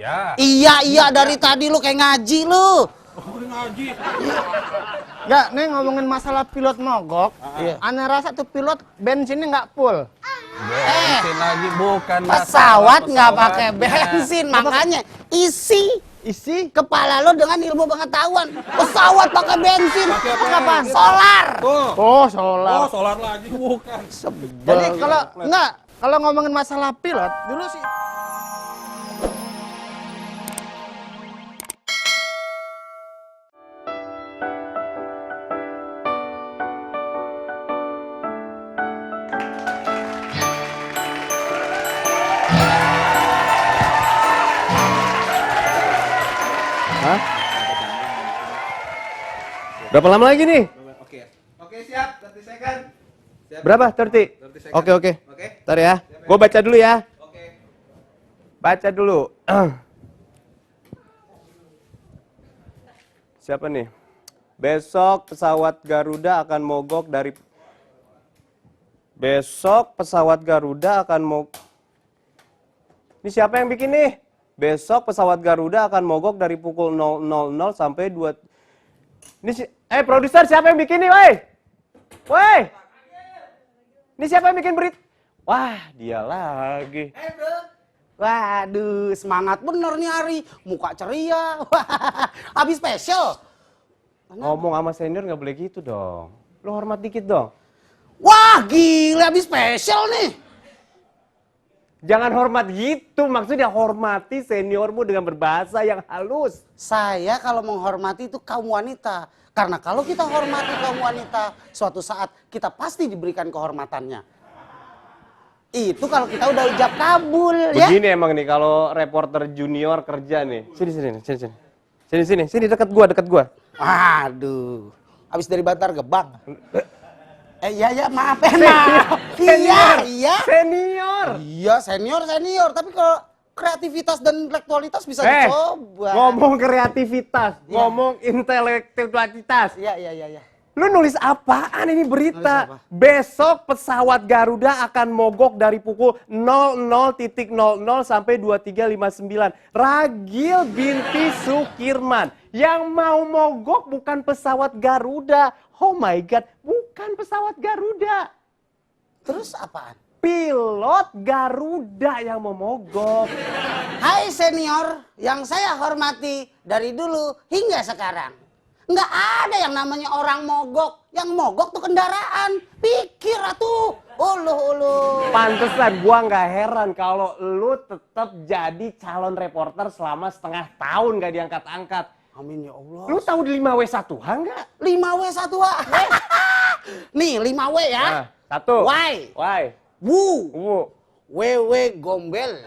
Ya. Iya dari tadi lu kayak ngaji lu. Ngaji. Enggak, nih ngomongin masalah pilot mogok. Aneh rasa tuh pilot bensinnya nggak full. Bensin lagi bukan Pesawat nggak pakai pesawatnya. bensin, makanya isi Isi kepala lo dengan ilmu pengetahuan. Pesawat pakai bensin. Pakai apa? Apaan? Solar. Tuh. oh solar. Oh, solar lagi bukan. Jadi kalau ngomongin masalah pilot dulu sih. Berapa lama lagi nih? Oke, siap. 30 second. Siap. Berapa? 30? 30 second. Oke. Oke. Ntar ya. Gue baca dulu ya. Oke. Baca dulu. Siapa nih? Besok pesawat Garuda akan mogok dari... Besok pesawat Garuda akan mogok... Ini siapa yang bikin nih? Besok pesawat Garuda akan mogok dari pukul 000 sampai 2... Ini produser siapa yang bikin nih, woi? Woi! Ini siapa yang bikin berita? Wah, dia lagi. Waduh, semangat bener nih Ari. Muka ceria. Habis spesial. Ngomong sama senior nggak boleh gitu dong. Lo hormat dikit dong. Wah, gila habis spesial nih. Jangan hormat gitu, maksudnya hormati seniormu dengan berbahasa yang halus. Saya kalau menghormati itu kaum wanita. Karena kalau kita hormati kaum wanita, suatu saat kita pasti diberikan kehormatannya. Itu kalau kita udah ijab kabul, ya. Begini emang nih kalau reporter junior kerja nih. Sini dekat gua. Waduh, habis dari Bantar Gebang. Iya, maaf. Senior. Iya, senior. Tapi kalau kreativitas dan intelektualitas bisa dicoba. Ngomong kreativitas, ngomong intelektualitas. Iya. Lu nulis apaan ini berita? Nulis apa? Besok pesawat Garuda akan mogok dari pukul 00.00 sampai 23.59. Ragil binti Sukirman. Yang mau mogok bukan pesawat Garuda. Oh my God, bukan pesawat Garuda. Terus apaan? Pilot Garuda yang mau mogok. Hai senior, yang saya hormati dari dulu hingga sekarang. Nggak ada yang namanya orang mogok. Yang mogok tuh kendaraan. Pikir atuh. Uluh. Pantesan gua nggak heran kalau lu tetap jadi calon reporter selama setengah tahun nggak diangkat-angkat. Amin ya Allah. Lu tahu di 5W1H nggak? 5W1H. Nih 5W ya. Nah, 1. Y. Wu. WW Gombel.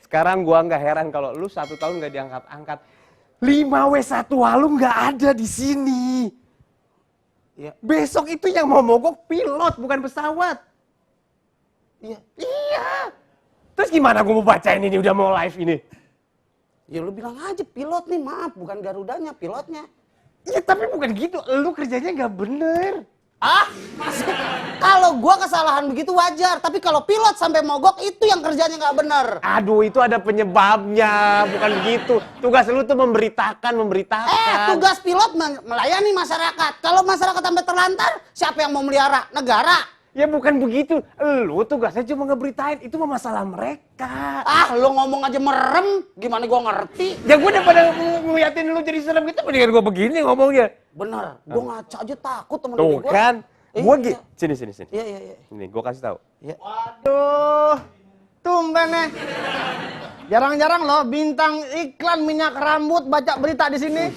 Sekarang gua nggak heran kalau lu 1 tahun nggak diangkat-angkat. 5W1H lu nggak ada di sini. Ya. Besok itu yang mau mogok pilot bukan pesawat. Iya. Terus gimana gua mau bacain ini udah mau live ini? Ya lu bilang aja pilot nih, maaf bukan Garudanya, pilotnya. Ya tapi bukan gitu, lu kerjanya nggak bener. Masuk. Kalau gua kesalahan begitu wajar, tapi kalau pilot sampai mogok itu yang kerjanya nggak bener. Aduh, itu ada penyebabnya, bukan begitu. Tugas lu tuh memberitakan. Tugas pilot melayani masyarakat. Kalau masyarakat sampai terlantar, siapa yang mau melihara? Negara. Ya bukan begitu. Lu tugasnya cuma ngeberitain, itu mah masalah mereka. Lu ngomong aja merem, gimana gua ngerti? Ya gua daripada ngeliatin lu jadi serem gitu, mendingan gua begini ngomongnya. Bener, gua ngaca aja takut temen Tuh gua. kan, gua Iya. sini. Iya. Ini gua kasih tahu. Waduh, tumben nih. Jarang-jarang loh bintang iklan minyak rambut baca berita di sini.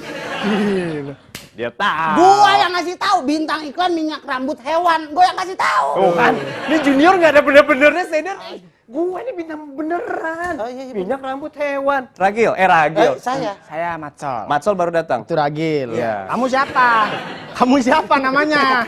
Dia tahu. Gua yang ngasih tahu bintang iklan minyak rambut hewan. Gua yang ngasih tahu. Tuh kan, ini junior nggak ada bener-benernya, senior. Gua ini bintang beneran. Oh, iya, Minyak rambut hewan. Ragil. Saya Matsol. Matsol baru datang. Itu Ragil. Iya. Kamu siapa? Kamu siapa namanya?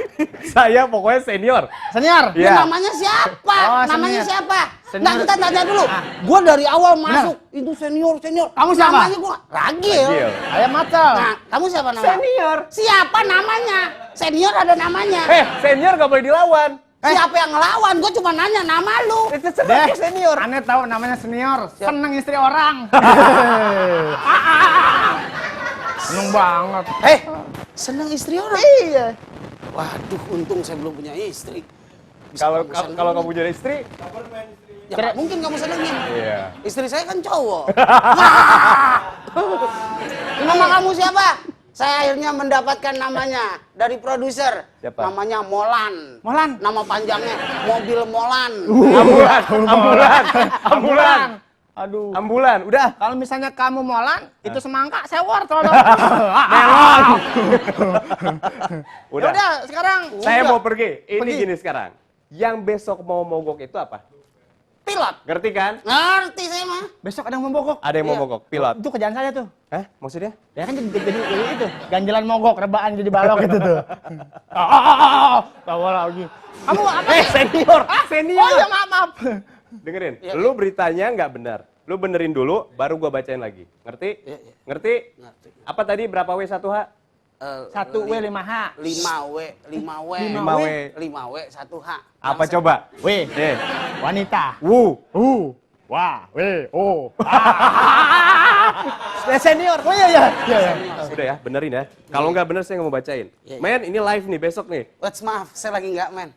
Saya pokoknya senior. Senior? Iya. Namanya siapa? Oh, Namanya senior. siapa? Senior. Nah, kita tanya dulu. Gua dari awal masuk itu senior. Kamu siapa? Namanya gua Ragil. Saya Matsol. Nah, kamu siapa namanya? Senior. Siapa namanya? Senior ada namanya. Senior nggak boleh dilawan. Siapa yang ngelawan? Gue cuma nanya nama lu. Itu sebagai senior. Aneh tahu namanya senior. Seneng istri orang. Seneng banget. Seneng istri orang? Iya. Waduh, untung saya belum punya istri. Bisa Kalau kamu senengin. kalau kamu punya istri, Ya, nggak mungkin kamu senengin. iya. Istri saya kan cowok. Nama kamu siapa? Saya akhirnya mendapatkan namanya dari produser. Siapa? Namanya Molan. Molan? Nama panjangnya Mobil Molan. Ambulan. Aduh. Ambulan, udah. Kalau misalnya kamu molan, itu semangka sewor tolong. Melon. Udah. Udah, sekarang Saya udah. mau pergi. Ini Pergi. gini sekarang. Yang besok mau mogok itu apa? Pilot. Ngerti kan? Ngerti saya mah. Besok ada yang mau mogok. Ada yang mau Iya. mogok, pilot. Itu kerjaan saya tuh. Hah? Maksudnya? Ya kan jadi itu, ganjelan mogok, rebaan jadi balok gitu tuh. Tawa lagi. Kamu apa sih? Senior. Senior. Oh ya maaf. Dengerin, Iya, lu beritanya nggak benar. Lu benerin dulu, baru gua bacain lagi. Ngerti? Iya, iya. Ngerti? Ngerti. Apa tadi berapa W1H? 1W 5H. 5W. 5W. 1H. Apa coba? W. Eh, Wanita. wu. Wah. W. O. Senior. Oh iya. Udah ya, benerin ya. Kalau nggak bener saya nggak mau bacain. Iya, iya. Men, ini live nih besok nih. Maaf, saya lagi nggak, men.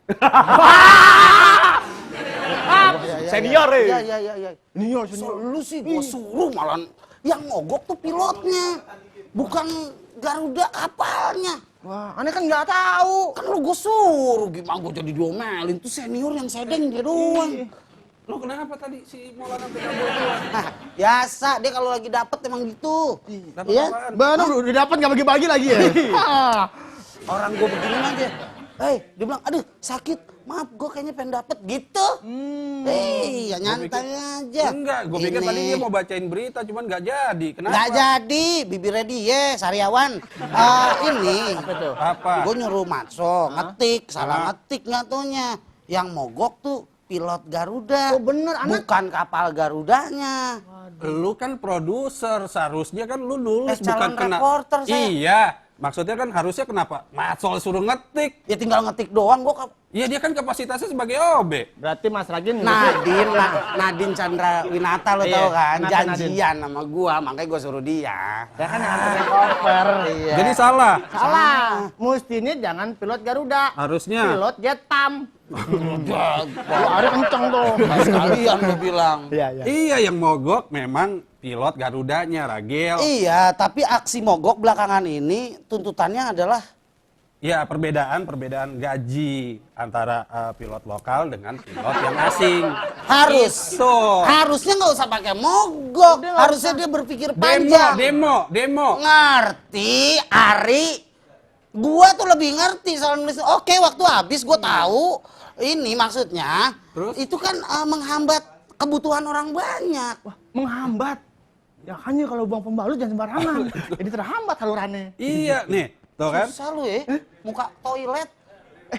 Senior nih. Iya. Senior. Lu sih gua suruh malah yang mogok tuh pilotnya. Bukan Garuda kapalnya. Wah, aneh kan nggak tahu. Kan lu gua suruh, gimana gua jadi diomelin. Tuh senior yang sedeng dia doang. Lu kenapa tadi si Molan sampai kabur keluar? Hah, biasa dia kalau lagi dapet emang gitu. Dapat Iya. apaan? Baru udah dapat nggak bagi-bagi lagi ya. Orang gua begini aja. Dia bilang, aduh sakit. Maaf, gua kayaknya pengen dapet gitu. Ya nyantai aja. Enggak, gue pikir Ini. tadi dia mau bacain berita, cuman nggak jadi. Kenapa? Nggak jadi, bibirnya dia, Sariawan. Ini. Apa tuh? Apa? Gue nyuruh Matso, ngetik, salah ngetik nggak taunya. Yang mogok tuh pilot Garuda. Oh, bener, anak. Bukan kapal Garudanya. Lu kan produser, seharusnya kan lu nulis calon bukan kena. reporter saya. Iya, maksudnya kan harusnya kenapa? Matsol suruh ngetik. Ya tinggal ngetik doang, gue Iya dia kan kapasitasnya sebagai OB. Berarti Mas Ragin Nadine Chandra Winata lo Iya, tau kan, kenapa janjian sama gua, makanya gua suruh dia. saya kan yang anterin koper. Iya. Jadi salah. Salah. Mestinya jangan pilot Garuda. Harusnya. Pilot Jetam. Udah, Lu hari kenceng tuh. sekalian gua bilang. Iya. Iya yang mogok memang pilot Garudanya, Ragil. Iya, tapi aksi mogok belakangan ini tuntutannya adalah Ya perbedaan gaji antara pilot lokal dengan pilot yang asing. harus. Tuh. Harusnya nggak usah pakai mogok. Harusnya dia berpikir panjang. Demo. Ngerti, Ari. Gua tuh lebih ngerti soal nulis. Oke, waktu habis gua tahu. Ini maksudnya. Terus? Itu kan menghambat kebutuhan orang banyak. Wah, menghambat. Ya hanya kalau buang pembalut jangan sembarangan. Jadi terhambat salurannya. Iya nih, tuh kan? Susah lu ya. Muka toilet.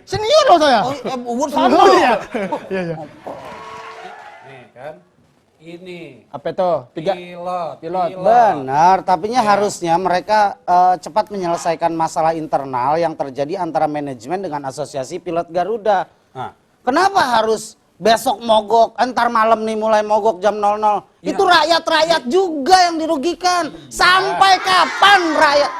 Senior loh saya. Ubur Sama sama. dia. Iya. Nih kan, ini Apa tuh? pilot. Benar, tapinya harusnya mereka cepat menyelesaikan masalah internal yang terjadi antara manajemen dengan asosiasi pilot Garuda. Nah, Kenapa harus besok mogok, entar malam nih mulai mogok jam 00? Ya. Itu rakyat-rakyat juga yang dirugikan. Sampai kapan rakyat?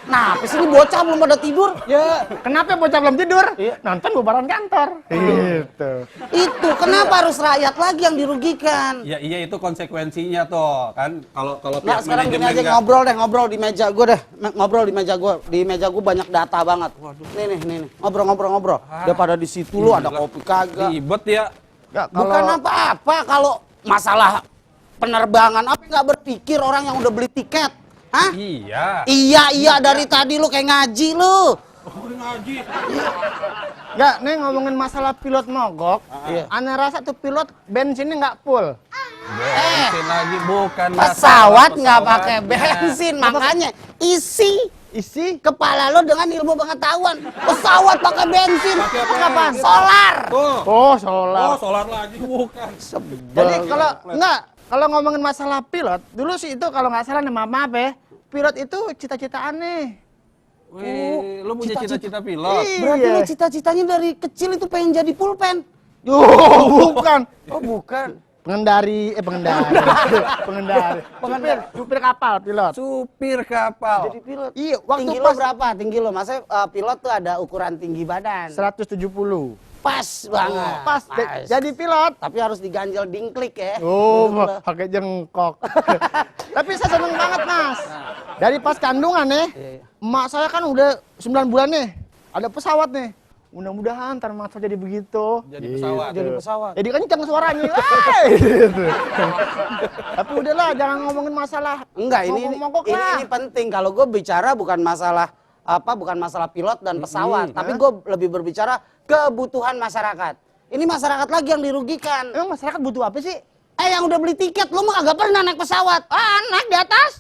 Nah, apa sih ini bocah belum pada tidur? Ya, kenapa bocah belum tidur? Nonton bubaran kantor. Gitu. Itu kenapa harus rakyat lagi yang dirugikan? ya iya itu konsekuensinya tuh kan kalau Nah, pihak sekarang gini manajemen aja nggak- ngobrol di meja gue deh. Ngobrol di meja gue. Di meja gue banyak data banget. Nih. Ngobrol. Daripada di situ lu ada kopi kagak. ribet ya. Ya, Bukan apa-apa kalau masalah penerbangan apa nggak berpikir orang yang udah beli tiket? Hah? Iya. Iya dari tadi lu kayak ngaji lu. Oh, ngaji. Nggak, nih ngomongin masalah pilot mogok. Iya. Aneh rasa tuh pilot bensinnya nggak full. Bensin lagi bukan Pesawat masalah nggak pakai pesawatnya. bensin, makanya isi Isi kepala lo dengan ilmu pengetahuan. Pesawat pakai bensin. Pakai Pakai apa? bensin. Solar. Tuh. Oh, solar. Oh, solar lagi bukan. Jadi kalau ngomongin masalah pilot, dulu sih itu kalau nggak salah nih maaf ya, pilot itu cita-cita aneh. Wih, lu punya cita-cita pilot. Berarti lu cita-citanya dari kecil itu pengen jadi pulpen. Yo, bukan. Oh, bukan. Pengendari. Supir kapal, pilot. Supir kapal. Jadi pilot. Iya, waktu Tinggi lo pas berapa? Tinggi lo. Maksudnya pilot tuh ada ukuran tinggi badan. 170. Pas banget. Pas. Jadi pilot. Tapi harus diganjel dingklik ya. Oh, Duduk lo. pakai jengkok. Tapi saya seneng banget, Mas. Dari pas kandungan nih, Iya. emak saya kan udah 9 bulan nih. Ada pesawat nih. Mudah-mudahan ntar Mas jadi begitu. Jadi pesawat. Jadi pesawat. Jadi kenceng suaranya. Wey! Gitu. Tapi udahlah, jangan ngomongin masalah. Enggak, ini mogok lah. ini penting. Kalau gue bicara bukan masalah bukan masalah pilot dan pesawat, tapi gue lebih berbicara kebutuhan masyarakat. Ini masyarakat lagi yang dirugikan. Emang masyarakat butuh apa sih? Yang udah beli tiket, lu mah agak pernah naik pesawat. Naik di atas.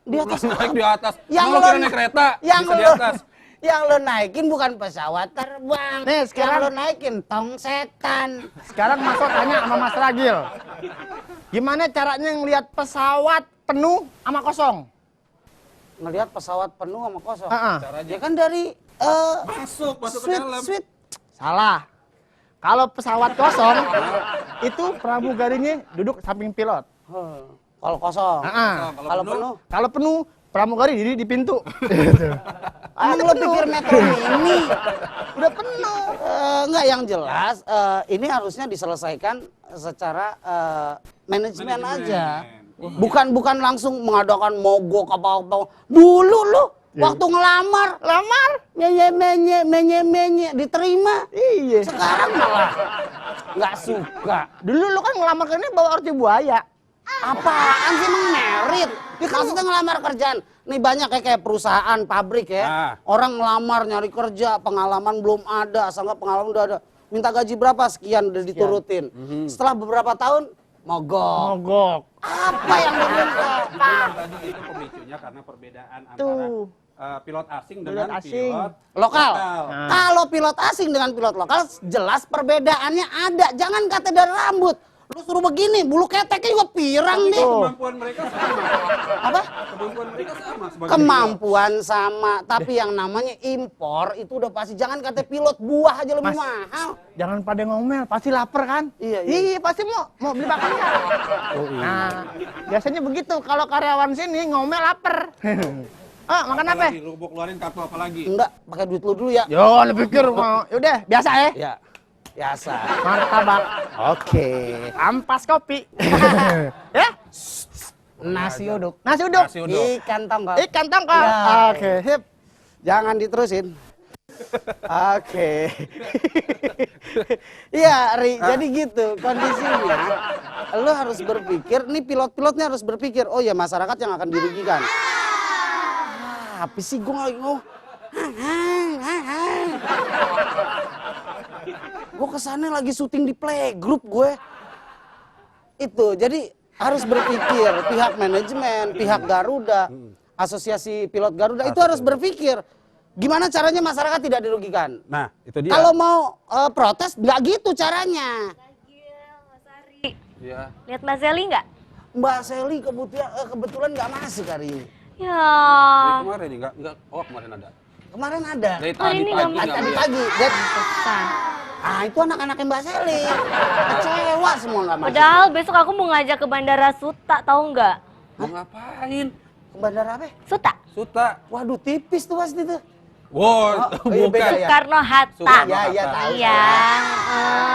Di atas. Naik di atas. Yang Emang lu lo kira naik kereta? Yang Bisa di lo atas. yang lo naikin bukan pesawat terbang. Nih, sekarang- yang lo naikin tong setan. Sekarang Mas tanya sama Mas Ragil. Gimana caranya ngelihat pesawat penuh sama kosong? Ngelihat pesawat penuh sama kosong. Heeh. Ya kan dari Masuk ke dalam. suite. Salah. Kalau pesawat kosong, itu pramugarinya duduk samping pilot. Kalau kosong. Heeh. Kalau penuh. Kalau penuh, pramugari diri di pintu. Lo pikir metro mini? Udah penuh. Enggak, yang jelas ini harusnya diselesaikan secara manajemen aja. Bukan langsung mengadakan mogok apa-apa. Dulu lu waktu ngelamar, menye diterima. Iya. Sekarang malah nggak suka. Dulu lu kan ngelamar kerjanya bawa orci buaya. Apaan sih emang merit? Maksudnya ngelamar kerjaan. Nih banyak kayak perusahaan, pabrik ya. Ah. Orang ngelamar nyari kerja, pengalaman belum ada, asal nggak pengalaman udah ada. Minta gaji berapa? Sekian udah diturutin. Setelah beberapa tahun, mogok. Mogok. Apa yang diminta? Tadi itu pemicunya karena perbedaan antara Tuh. pilot asing Pilot dengan asing. pilot Lokal. Nah. Kalau pilot asing dengan pilot lokal, jelas perbedaannya ada. Jangan kata dari rambut. Lu suruh begini, bulu keteknya juga pirang nih. kemampuan mereka sama. Apa? Kemampuan mereka sama sebagai Kemampuan sama, tapi yang namanya impor itu udah pasti. Jangan kata pilot buah aja lebih Mas. mahal. Jangan pada ngomel, pasti lapar kan? Iya. Iya, pasti mau beli makan kan? Nah, biasanya begitu. Kalau karyawan sini ngomel lapar. Makan apa? Lagi, lu mau keluarin kartu apa lagi? Enggak, pakai duit lu dulu ya. Yo, lu pikir mau. Yaudah, biasa ya. Ya, biasa. Martabak. Oke. Ampas kopi. Ya? Nasi uduk. Nasi uduk. Nasi uduk. Ikan tongkol. Ikan tongkol. Ya. Oke, sip. Jangan diterusin. Oke. Iya, Ri. Jadi gitu kondisinya. Lu harus berpikir, nih pilot-pilotnya harus berpikir, oh ya masyarakat yang akan dirugikan. Apa sih gue lagi ngomong? Gue kesana lagi syuting di playgroup gue. Itu, jadi harus berpikir pihak manajemen, pihak Garuda, asosiasi pilot Garuda itu harus berpikir gimana caranya masyarakat tidak dirugikan. Nah, itu dia. Kalau mau protes nggak gitu caranya. Mas Ari. Iya. Lihat Mas Zeli nggak? Mbak Seli kebetulan nggak masuk hari ini. Ya. Dari kemarin nih, enggak. Oh, kemarin ada. Kemarin ada. Dari Hari tadi ini pagi nggak nggak Tadi lihat. pagi. Dia, Pesan. itu anak-anaknya Mbak Seli. Kecewa semua nggak masuk. Padahal besok aku mau ngajak ke Bandara Suta, tahu nggak? Mau ngapain? Ke bandara apa? Suta. Suta. Waduh, tipis tuh pasti tuh. Wow, Oh, iya, beda bukan. ya? Soekarno Hatta. Soekarno Iya, iya Hatta. tahu. Iya.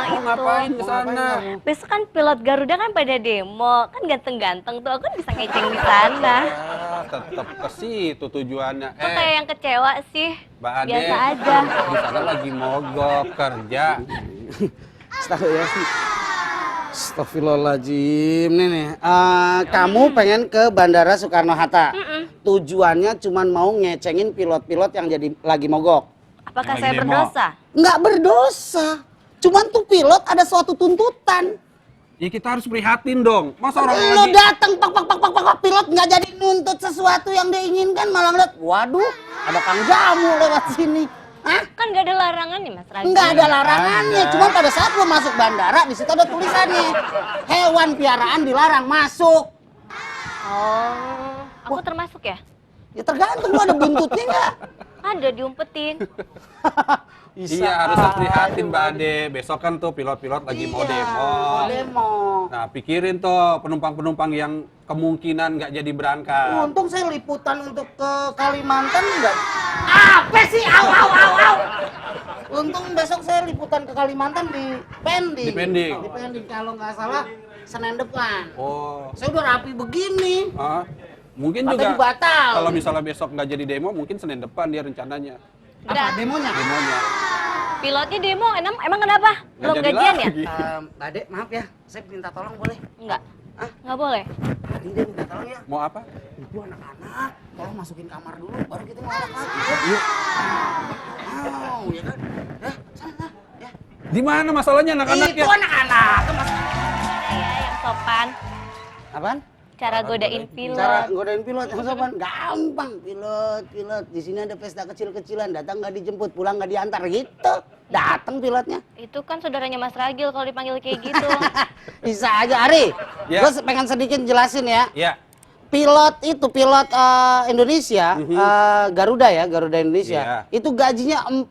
Mau ngapain ke sana? Besok kan pilot Garuda kan pada demo, kan ganteng-ganteng tuh, aku kan bisa ngeceng di sana. Tetap ke situ tujuannya. Kok kayak yang kecewa sih? Mbak Ade. Biasa aja. Di sana lagi mogok kerja. Astagfirullahaladzim. Nih. Kamu pengen ke Bandara Soekarno-Hatta. Tujuannya cuman mau ngecengin pilot-pilot yang jadi lagi mogok. Apakah Yang saya lagi demo. berdosa? Nggak berdosa. Cuman tuh pilot ada suatu tuntutan. Ya kita harus prihatin dong. Masa orang Lo lagi datang pak, pilot nggak jadi nuntut sesuatu yang diinginkan, malah ngeliat, waduh, ada kang jamu lewat sini. Hah? Kan nggak ada larangan nih Mas Ragi. Nggak ada larangannya, Ada. cuma pada saat lo masuk bandara, di situ ada tulisannya, hewan piaraan dilarang masuk. Oh, aku termasuk ya? Ya tergantung lo ada buntutnya nggak. Ada diumpetin. Iya, harusnya prihatin Mbak Ade. Besok kan tuh pilot-pilot lagi mau demo. Mau demo. Nah, pikirin tuh penumpang-penumpang yang kemungkinan nggak jadi berangkat. Untung saya liputan untuk ke Kalimantan enggak. Apa sih? Au au au au. Untung besok saya liputan ke Kalimantan di Pending. Di Pending. Di Pending kalau nggak salah Senin depan. Oh, Saya udah rapi begini. mungkin Katanya juga batal. kalau misalnya besok nggak jadi demo, mungkin Senin depan dia rencananya. Apa demonya? Demonya. Pilotnya demo, emang kenapa? Belum jadi gajian ya? lagi. Mbak Ade, maaf ya, saya minta tolong boleh? Enggak. Hah? Nggak boleh. Tadi dia minta tolong ya. Mau apa? Ibu anak-anak, tolong masukin kamar dulu, baru kita ngelawak lagi. Ya. Mau, ya kan? Sana, ya. Di mana masalahnya anak-anaknya? Itu anak-anak. Iya, yang sopan. Apaan? Cara godain pilot. Cara godain pilot yang sopan gampang. Pilot di sini ada pesta kecil-kecilan, datang nggak dijemput, pulang nggak diantar gitu. Datang pilotnya. Itu kan saudaranya Mas Ragil kalau dipanggil kayak gitu. Bisa aja, Ari. Ya. Gue pengen sedikit jelasin ya. Ya. Pilot Indonesia, Garuda ya, Garuda Indonesia. Iya. Itu gajinya 40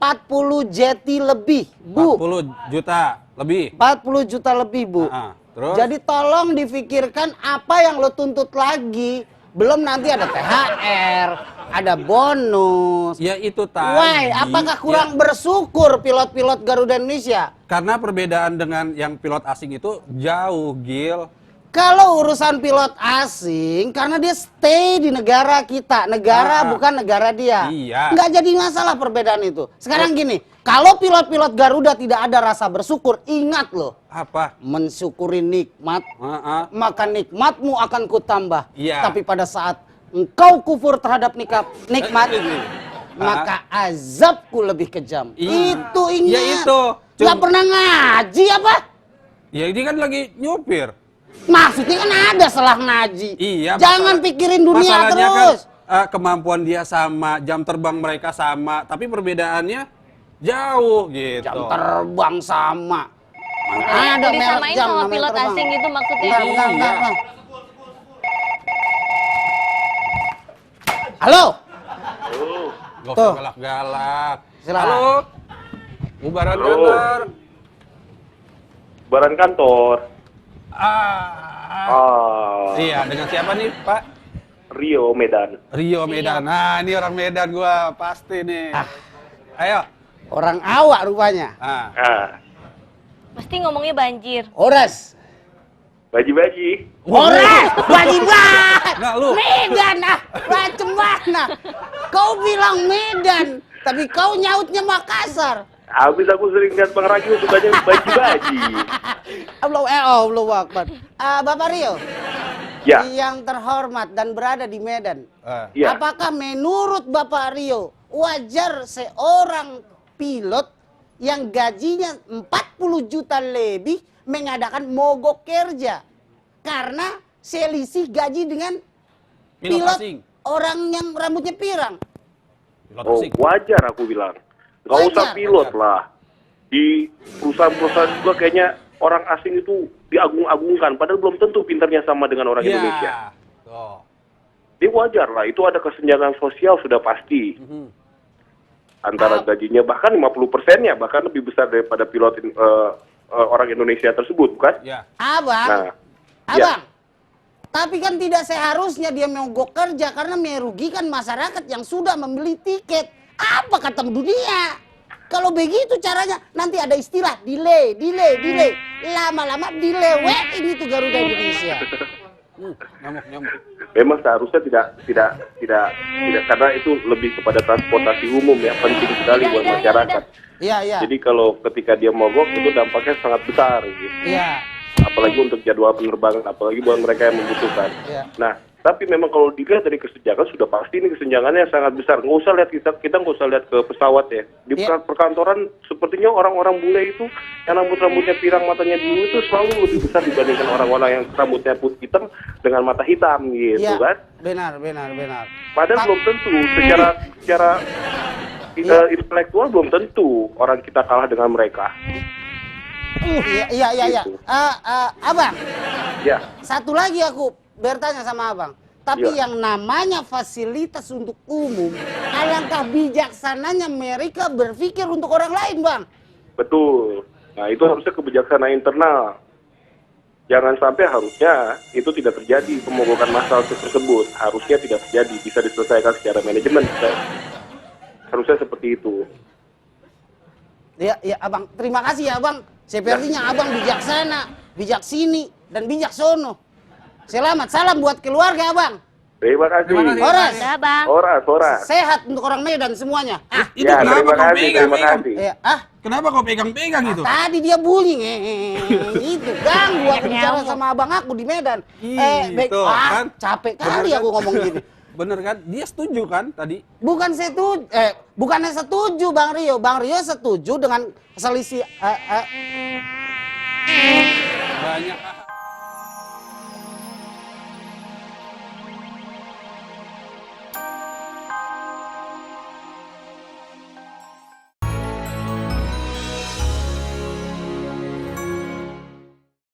jeti lebih, Bu. 40 juta lebih. 40 juta lebih, Bu. Terus? Jadi tolong difikirkan apa yang lo tuntut lagi. Belum nanti ada THR, ada bonus. Ya itu tadi. Why? Apakah kurang bersyukur pilot-pilot Garuda Indonesia? Karena perbedaan dengan yang pilot asing itu jauh, Gil. Kalau urusan pilot asing, karena dia stay di negara kita, negara bukan negara dia. Iya. Nggak jadi masalah perbedaan itu. Sekarang gini, kalau pilot-pilot Garuda tidak ada rasa bersyukur, ingat loh, Apa? mensyukuri nikmat, Heeh. maka nikmatmu akan kutambah. Iya. Tapi pada saat engkau kufur terhadap nikmat, maka azabku lebih kejam. Itu ingat. Ya itu. Nggak pernah ngaji apa? Ya ini kan lagi nyupir. Maksudnya kan ada setelah ngaji. Iya. Jangan pikirin dunia masalahnya terus. Kan, kemampuan dia sama, jam terbang mereka sama, tapi perbedaannya jauh gitu. Jam terbang sama. Mana ada merek Disamain jam sama namanya pilot terbang. asing gitu maksudnya. Bentar. Halo. Gak Tuh. usah galak-galak. Silakan. Halo. Bubaran Halo. kantor. Baran kantor. Iya, dengan siapa nih, Pak? Rio Medan. Rio Medan. Nah, ini orang Medan gua pasti nih. Ayo. Orang awak rupanya. Ah, Mesti ngomongnya banjir. Ores. baji-baji. Ores. Wajiban. Nggak, lu. Medan macem mana? Kau bilang Medan, tapi kau nyautnya Makassar. Habis aku sering lihat Bang Ragil sukanya baji-baji. Allah Akbar. Bapak Rio, Ya, yang terhormat dan berada di Medan. ya. Apakah menurut Bapak Rio wajar seorang pilot yang gajinya 40 juta lebih mengadakan mogok kerja karena selisih gaji dengan Pilot pilot asing. orang yang rambutnya pirang? Pilot Oh, asing. wajar aku bilang. Gak Wajar. usah pilot lah. Di perusahaan-perusahaan juga kayaknya orang asing itu diagung-agungkan. Padahal belum tentu pinternya sama dengan orang Iya. Indonesia. Tuh. Ini wajar lah. Itu ada kesenjangan sosial sudah pasti. Antara gajinya bahkan 50%-nya. Bahkan lebih besar daripada pilot orang Indonesia tersebut, bukan? Ya. Abang, Nah, abang. Tapi kan tidak seharusnya dia mogok kerja karena merugikan masyarakat yang sudah membeli tiket. Apa kata dunia? Kalau begitu caranya nanti ada istilah delay. Lama-lama dilewet ini tuh Garuda Indonesia. Nyamuk. memang seharusnya tidak karena itu lebih kepada transportasi umum ya, penting sekali buat masyarakat. Iya. Jadi kalau ketika dia mogok itu dampaknya sangat besar gitu. Iya. Apalagi untuk jadwal penerbangan, apalagi buat mereka yang membutuhkan. Iya. Nah, tapi memang kalau dilihat dari kesenjangan sudah pasti ini kesenjangannya sangat besar. Nggak usah lihat kita nggak usah lihat ke pesawat ya. Di Iya. perkantoran sepertinya orang-orang bule itu yang rambutnya pirang, matanya biru itu selalu lebih besar dibandingkan orang-orang yang rambutnya putih hitam dengan mata hitam gitu Iya. kan. Benar. Padahal belum tentu secara intelektual belum tentu orang kita kalah dengan mereka. Iya. Gitu. Abang, Ya. satu lagi aku bertanya sama abang. Tapi Iya. yang namanya fasilitas untuk umum alangkah bijaksananya mereka berpikir untuk orang lain, Bang. Betul. Nah, itu harusnya kebijaksanaan internal. Jangan sampai harusnya itu tidak terjadi pemogokan massal tersebut. Harusnya tidak terjadi, bisa diselesaikan secara manajemen. Harusnya seperti itu. Ya, Abang. Terima kasih ya, Abang. Sepertinya Abang bijaksana, bijaksini, dan bijaksono. Selamat salam buat keluarga, Abang. Terima kasih. Horas. Udah, Bang. Horas. Sehat untuk orang Medan semuanya. Itu Ya, kenapa terima kau kasih, pegang? terima kasih. Kenapa kau pegang-pegang itu? Tadi dia bunyi, itu ganggu aku bicara Nyamuk. sama abang aku di Medan. Itu, kan? Capek Bener kali kan? aku ngomong gini. Bener kan? Dia setuju kan tadi? Bukannya setuju Bang Rio. Bang Rio setuju dengan selisih Banyak